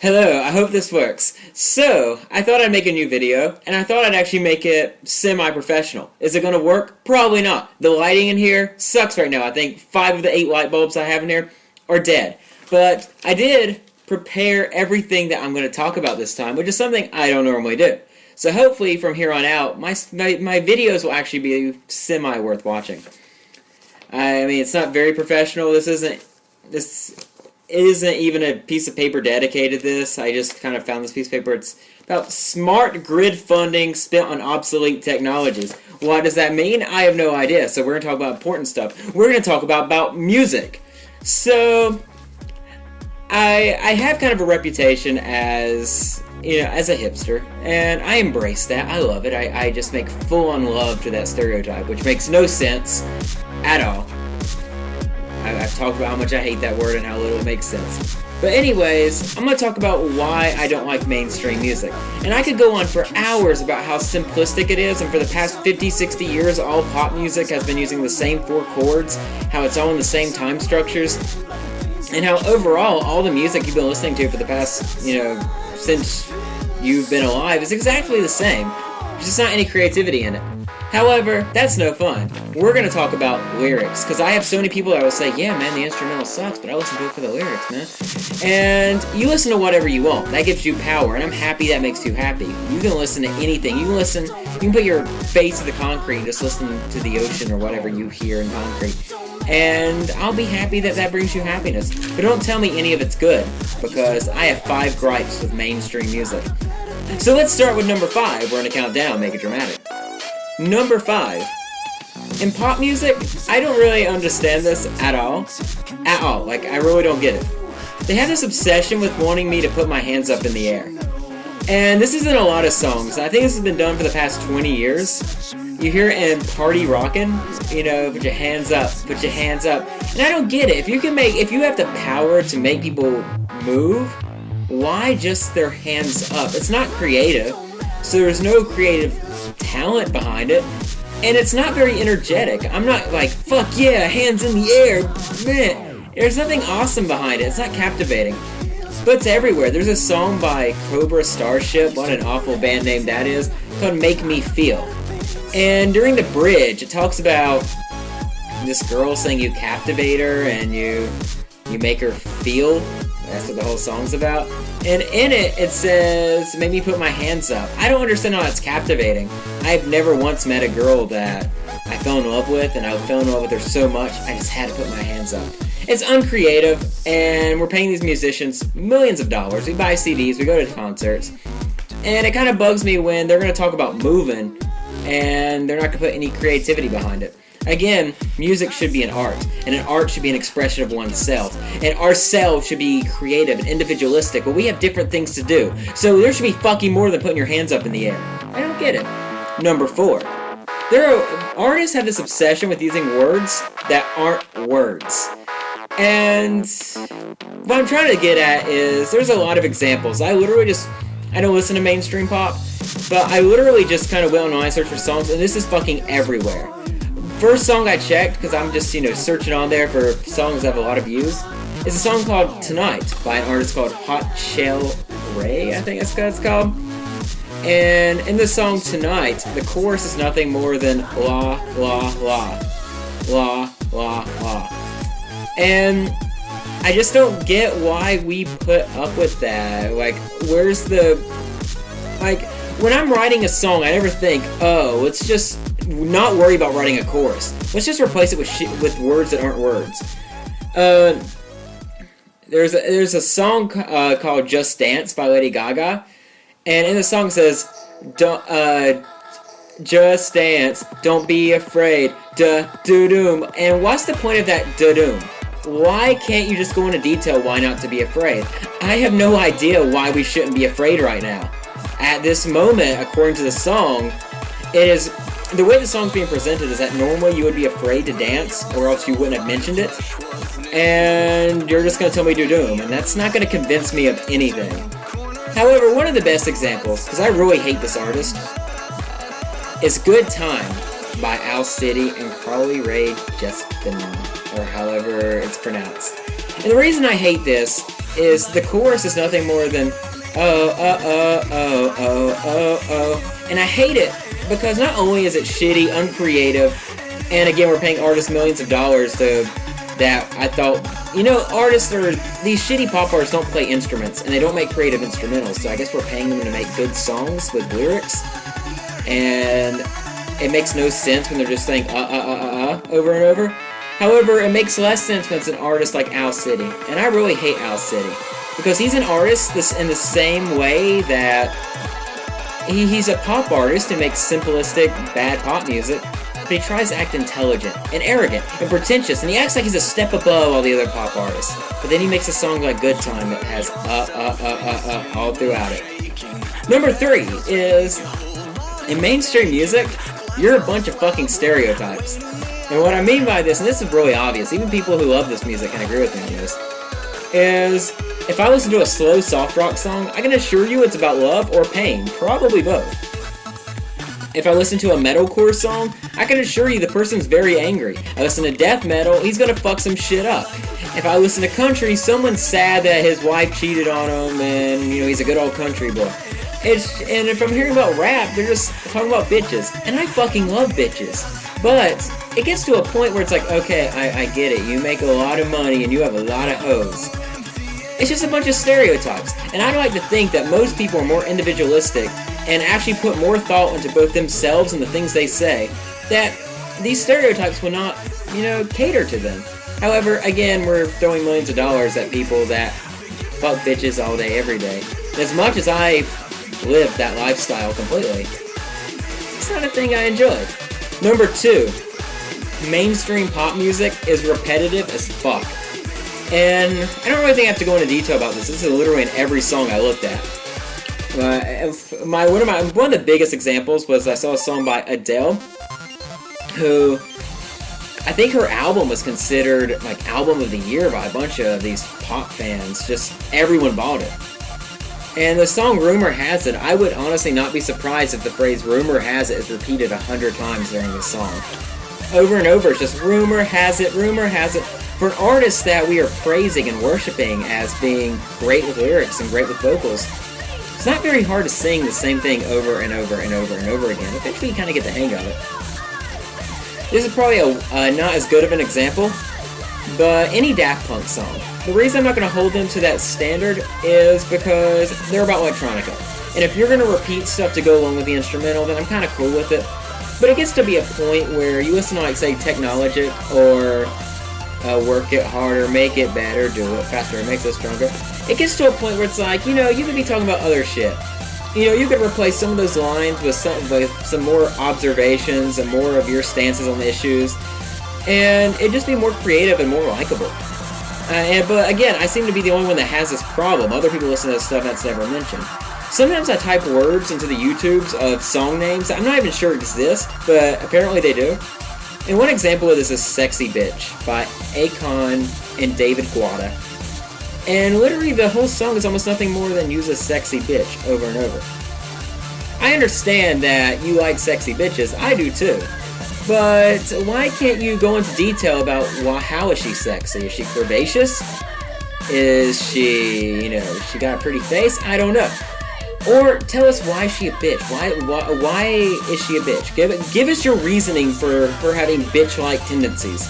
Hello, I hope this works. So, I thought I'd make a new video, and I thought I'd actually make it semi-professional. Is it gonna work? Probably not. The lighting in here sucks right now. I think 5 of the 8 light bulbs I have in here are dead. But I did prepare everything that I'm going to talk about this time, which is something I don't normally do. So hopefully from here on out, my videos will actually be semi-worth watching. I mean, it's not very professional. This isn't even a piece of paper dedicated to this. I just kind of found this piece of paper. It's about smart grid funding spent on obsolete technologies. What does that mean? I have no idea. So we're going to talk about important stuff. We're going to talk about music. So I have kind of a reputation as, as a hipster, and I embrace that. I love it. I just make full-on love to that stereotype, which makes no sense at all. I've talked about how much I hate that word and how little it makes sense. But anyways, I'm going to talk about why I don't like mainstream music. And I could go on for hours about how simplistic it is, and for the past 50, 60 years, all pop music has been using the same 4 chords, how it's all in the same time structures, and how overall, all the music you've been listening to for the past, since you've been alive is exactly the same. There's just not any creativity in it. However, that's no fun. We're going to talk about lyrics, because I have so many people that will say, yeah, man, the instrumental sucks, but I listen to it for the lyrics, man. And you listen to whatever you want. That gives you power, and I'm happy that makes you happy. You can listen to anything. You can put your face to the concrete and just listen to the ocean or whatever you hear in concrete. And I'll be happy that that brings you happiness. But don't tell me any of it's good, because I have 5 gripes with mainstream music. So let's start with number 5. We're going to count down, make it dramatic. Number 5. In pop music, I don't really understand this at all. At all. Like, I really don't get it. They have this obsession with wanting me to put my hands up in the air. And this isn't a lot of songs. I think this has been done for the past 20 years. You hear it in Party Rockin', put your hands up, put your hands up. And I don't get it. If you have the power to make people move, why just their hands up? It's not creative, so there's no creative talent behind it, and it's not very energetic. I'm not like, fuck yeah, hands in the air, man. There's nothing awesome behind it. It's not captivating. But it's everywhere. There's a song by Cobra Starship, what an awful band name that is, called Make Me Feel. And during the bridge, it talks about this girl saying you captivate her and you make her feel. That's what the whole song's about. And in it, it says, make me put my hands up. I don't understand how that's captivating. I've never once met a girl that I fell in love with, and I fell in love with her so much, I just had to put my hands up. It's uncreative, and we're paying these musicians millions of dollars. We buy CDs, we go to concerts, and it kind of bugs me when they're going to talk about moving, and they're not going to put any creativity behind it. Again, music should be an art, and an art should be an expression of oneself, and ourselves should be creative and individualistic, but we have different things to do, so there should be fucking more than putting your hands up in the air. I don't get it. Number 4. Artists have this obsession with using words that aren't words. And what I'm trying to get at is, there's a lot of examples. I don't listen to mainstream pop, but I literally just kind of went online and searched for songs, and this is fucking everywhere. First song I checked, because I'm just, searching on there for songs that have a lot of views, is a song called Tonight by an artist called Hot Shell Ray, I think that's what it's called. And in the song Tonight, the chorus is nothing more than la, la, la, la, la, la. And I just don't get why we put up with that. Like, where's when I'm writing a song, I never think, oh, let's just not worry about writing a chorus. Let's just replace it with words that aren't words. There's a song called Just Dance by Lady Gaga, and in the song it says, just dance, don't be afraid, da-do-doom. And what's the point of that da-doom? Why can't you just go into detail why not to be afraid? I have no idea why we shouldn't be afraid right now. At this moment, according to the song, the way the song's being presented is that normally you would be afraid to dance, or else you wouldn't have mentioned it, and you're just going to tell me to do them, and that's not going to convince me of anything. However, one of the best examples, because I really hate this artist, is Good Time by Owl City and Carly Rae Jepsen, or however it's pronounced. And the reason I hate this is the chorus is nothing more than oh, and I hate it because not only is it shitty, uncreative, and again we're paying artists millions of dollars to that. I thought, you know, these shitty pop artists don't play instruments and they don't make creative instrumentals, so I guess we're paying them to make good songs with lyrics, and it makes no sense when they're just saying over and over. However, it makes less sense when it's an artist like Owl City, and I really hate Owl City because he's an artist in the same way that he's a pop artist who makes simplistic, bad pop music, but he tries to act intelligent and arrogant and pretentious, and he acts like he's a step above all the other pop artists. But then he makes a song like Good Time that has all throughout it. Number 3 is, in mainstream music, you're a bunch of fucking stereotypes. And what I mean by this, and this is really obvious, even people who love this music can agree with me on this, is if I listen to a slow soft rock song, I can assure you it's about love or pain, probably both. If I listen to a metalcore song, I can assure you the person's very angry. I listen to death metal, he's gonna fuck some shit up. If I listen to country, someone's sad that his wife cheated on him and, you know, he's a good old country boy. And if I'm hearing about rap, they're just talking about bitches. And I fucking love bitches. But it gets to a point where it's like, okay, I get it. You make a lot of money and you have a lot of hoes. It's just a bunch of stereotypes. And I'd like to think that most people are more individualistic and actually put more thought into both themselves and the things they say, that these stereotypes will not, you know, cater to them. However, again, we're throwing millions of dollars at people that fuck bitches all day, every day. And as much as I live that lifestyle completely, it's not a thing I enjoy. Number 2, mainstream pop music is repetitive as fuck. And I don't really think I have to go into detail about this. This is literally in every song I looked at. One of the biggest examples was I saw a song by Adele, who I think her album was considered like album of the year by a bunch of these pop fans. Just everyone bought it. And the song Rumor Has It, I would honestly not be surprised if the phrase Rumor Has It is repeated 100 times during the song. Over and over, it's just Rumor Has It, Rumor Has It. For an artist that we are praising and worshiping as being great with lyrics and great with vocals, it's not very hard to sing the same thing over and over and over and over again. Eventually you kind of get the hang of it. This is probably not as good of an example, but any Daft Punk song. The reason I'm not going to hold them to that standard is because they're about electronica. And if you're going to repeat stuff to go along with the instrumental, then I'm kind of cool with it. But it gets to be a point where you listen to, like, say, Technologic or Work It Harder, Make It Better, Do It Faster, Makes Us Stronger. It gets to a point where it's like, you know, you could be talking about other shit. You know, you could replace some of those lines with some more observations and more of your stances on the issues. And it'd just be more creative and more likable. But again, I seem to be the only one that has this problem. Other people listen to stuff that's never mentioned. Sometimes I type words into the YouTubes of song names that I'm not even sure exist, but apparently they do. And one example of this is Sexy Bitch by Akon and David Guetta. And literally the whole song is almost nothing more than use a sexy bitch over and over. I understand that you like sexy bitches, I do too. But why can't you go into detail about how is she sexy? Is she curvaceous? Is she, you know, she got a pretty face? I don't know. Or tell us why is she a bitch? Why is she a bitch? Give us your reasoning for her having bitch-like tendencies.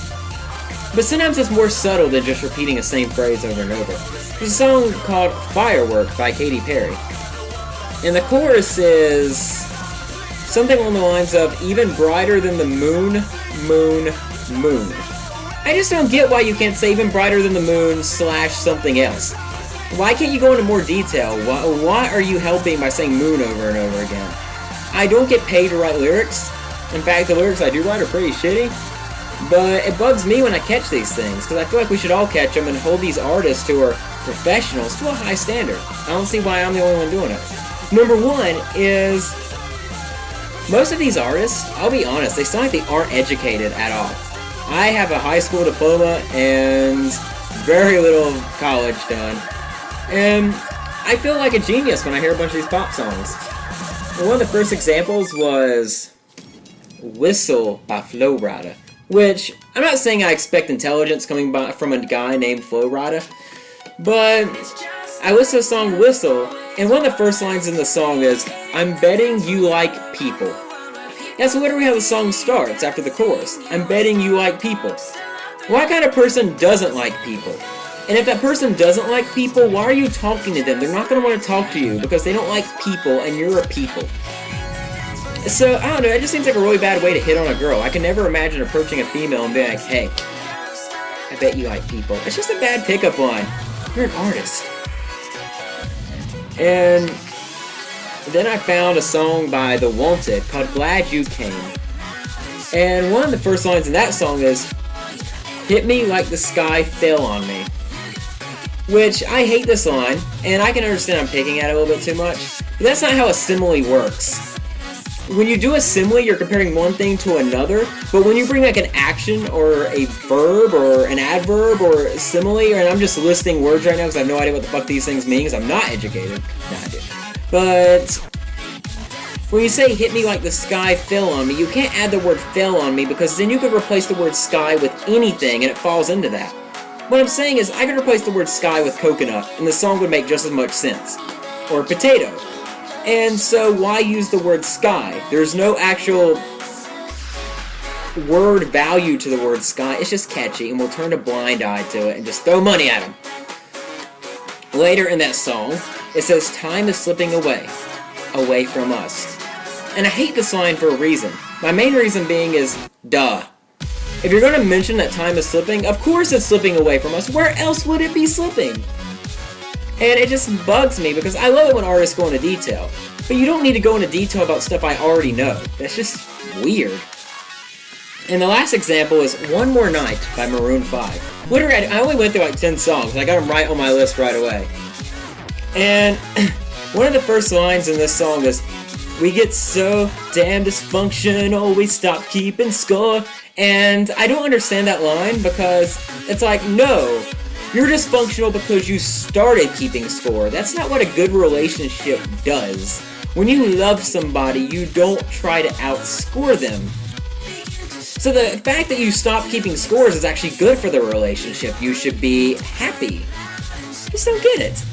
But sometimes it's more subtle than just repeating the same phrase over and over. There's a song called Firework by Katy Perry. And the chorus is something along the lines of, even brighter than the moon, moon, moon. I just don't get why you can't say even brighter than the moon / something else. Why can't you go into more detail? Why are you helping by saying moon over and over again? I don't get paid to write lyrics. In fact, the lyrics I do write are pretty shitty. But it bugs me when I catch these things, because I feel like we should all catch them and hold these artists who are professionals to a high standard. I don't see why I'm the only one doing it. Number 1 is, most of these artists, I'll be honest, they sound like they aren't educated at all. I have a high school diploma and very little college done. And I feel like a genius when I hear a bunch of these pop songs. One of the first examples was Whistle by Flo-rida, which I'm not saying I expect intelligence coming from a guy named Flo-rida, But I listened to the song Whistle, and one of the first lines in the song is, I'm betting you like people. That's literally how the song starts after the chorus. I'm betting you like people. What kind of person doesn't like people? And if that person doesn't like people, why are you talking to them? They're not going to want to talk to you because they don't like people and you're a people. So, I don't know, it just seems like a really bad way to hit on a girl. I can never imagine approaching a female and being like, hey, I bet you like people. It's just a bad pickup line. You're an artist. And then I found a song by The Wanted called Glad You Came. And one of the first lines in that song is, hit me like the sky fell on me. Which, I hate this line, and I can understand I'm picking at it a little bit too much, but that's not how a simile works. When you do a simile, you're comparing one thing to another, but when you bring like an action or a verb or an adverb or a simile, and I'm just listing words right now because I have no idea what the fuck these things mean because I'm not educated. Nah, I do. But when you say hit me like the sky fell on me, you can't add the word fell on me because then you could replace the word sky with anything and it falls into that. What I'm saying is I could replace the word sky with coconut and the song would make just as much sense. Or potato. And so why use the word sky? There's no actual word value to the word sky. It's just catchy and we'll turn a blind eye to it and just throw money at them. Later in that song, it says time is slipping away from us. And I hate this line for a reason. My main reason being is, duh. If you're going to mention that time is slipping, of course it's slipping away from us. Where else would it be slipping? And it just bugs me because I love it when artists go into detail. But you don't need to go into detail about stuff I already know. That's just weird. And the last example is One More Night by Maroon 5. Literally, I only went through like 10 songs. I got them right on my list right away. And one of the first lines in this song is, we get so damn dysfunctional, we stop keeping score. And I don't understand that line because it's like, no, you're dysfunctional because you started keeping score. That's not what a good relationship does. When you love somebody, you don't try to outscore them. So the fact that you stop keeping scores is actually good for the relationship. You should be happy. Just don't get it.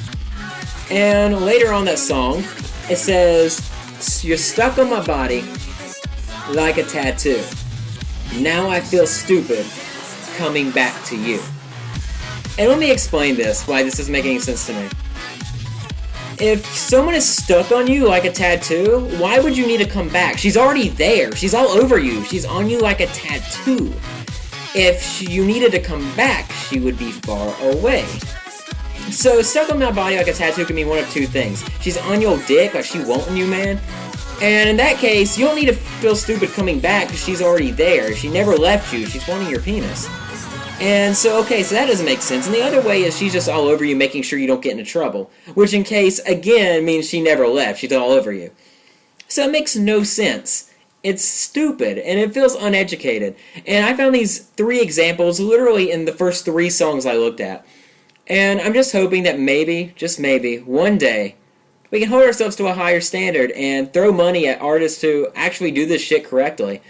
And later on that song, it says, you're stuck on my body like a tattoo. Now I feel stupid coming back to you. And let me explain this, why this doesn't make any sense to me. If someone is stuck on you like a tattoo, why would you need to come back? She's already there. She's all over you. She's on you like a tattoo. If you needed to come back, she would be far away. So stuck on my body like a tattoo can mean one of two things. She's on your dick, like she wanting you, man. And in that case, you don't need to feel stupid coming back because she's already there. She never left you. She's wanting your penis. And so, okay, so that doesn't make sense. And the other way is she's just all over you, making sure you don't get into trouble. Which, in case, again, means she never left. She's all over you. So it makes no sense. It's stupid, and it feels uneducated. And I found these 3 examples literally in the first 3 songs I looked at. And I'm just hoping that maybe, just maybe, one day, we can hold ourselves to a higher standard and throw money at artists who actually do this shit correctly.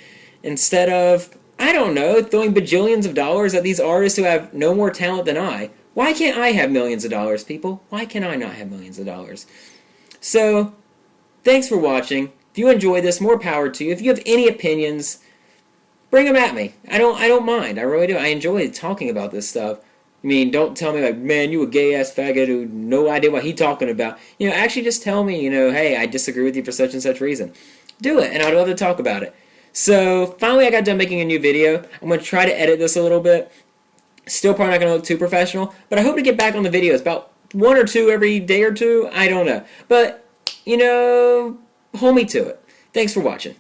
Instead of, I don't know, throwing bajillions of dollars at these artists who have no more talent than I. Why can't I have millions of dollars, people? Why can I not have millions of dollars? So, thanks for watching. If you enjoy this, more power to you. If you have any opinions, bring them at me. I don't mind. I really do. I enjoy talking about this stuff. I mean, don't tell me like, man, you a gay-ass faggot who no idea what he talking about. You know, actually just tell me, hey, I disagree with you for such and such reason. Do it, and I'd love to talk about it. So, finally I got done making a new video. I'm going to try to edit this a little bit. Still probably not going to look too professional, but I hope to get back on the videos. About 1 or 2 every day or 2. I don't know. But, hold me to it. Thanks for watching.